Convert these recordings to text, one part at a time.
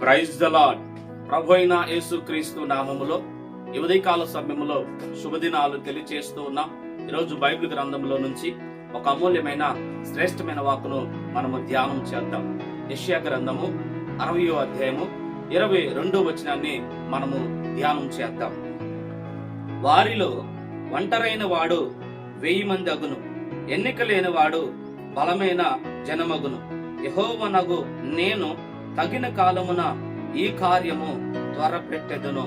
Praise the lord. ప్రభు అయిన యేసుక్రీస్తు నామములో ఈ ఉదయకాల సమయంలో శుభదినాలు తెలియచేస్తూ ఉన్నాం. ఈరోజు బైబిల్ గ్రంథంలో నుంచి ఒక అమూల్యమైన శ్రేష్టమైన వాక్కును మనము ధ్యానం చేద్దాం. యెషయా గ్రంథము 60వ అధ్యాయము 22వ వచనాన్ని మనము ధ్యానం చేద్దాం. వారిలో ఒంటరైన వాడు 1000 మంది అగును, ఎన్నిక లేని వాడు బలమైన జనమగును. యెహోవానగు నేను తగిన కాలమున ఈ కార్యము త్వరపెట్టెదను.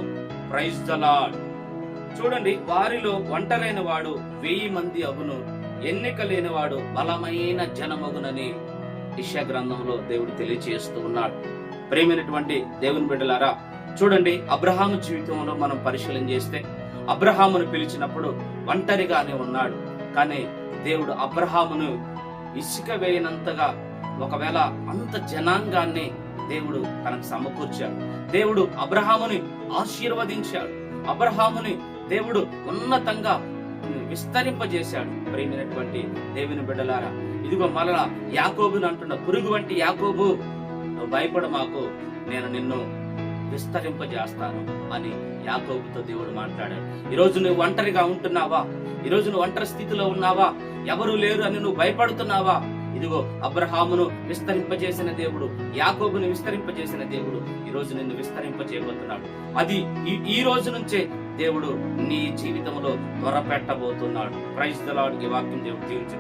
Praise the lord. చూడండి, వారిలో ఒంటరైన వాడు 1000 మంది అగును, ఎన్నిక లేని వాడు బలమైన జనమగునని యెషయా గ్రంథంలో దేవుడు తెలియజేస్తూ ఉన్నాడు. ప్రేమైనటువంటి దేవుని బిడ్డలారా, చూడండి, అబ్రహాము జీవితంలో మనం పరిశీలన చేస్తే అబ్రహామును పిలిచినప్పుడు ఒంటరిగానే ఉన్నాడు. కానీ దేవుడు అబ్రహామును ఇసుక వేయనంతగా, ఒకవేళ అంత జనాంగాన్ని దేవుడు తనకు సమకూర్చాడు. దేవుడు అబ్రహాముని ఆశీర్వదించాడు. అబ్రహాముని దేవుడు ఉన్నతంగా విస్తరింపజేశాడు. ప్రియమైనటువంటి దేవుని బిడ్డలారా, ఇదిగో మరలా యాకోబుని అంటున్న, పురుగు వంటి యాకోబు, నువ్వు భయపడమాకు, నేను నిన్ను విస్తరింపజేస్తాను అని యాకోబుతో దేవుడు మాట్లాడాడు. ఈరోజు నువ్వు ఒంటరిగా ఉంటున్నావా? ఈరోజు నువ్వు ఒంటరి స్థితిలో ఉన్నావా? ఎవరు లేరు అని నువ్వు భయపడుతున్నావా? ఇదిగో అబ్రహామును విస్తరింపజేసిన దేవుడు, యాకోబును విస్తరింపజేసిన దేవుడు ఈ రోజు నిన్ను విస్తరింపజేయబోతున్నాడు. అది ఈ రోజు నుంచే దేవుడు నీ జీవితంలో త్వరపెట్టబోతున్నాడు. Praise the lord. ఈ వాక్యం దేవుడు దీవించు.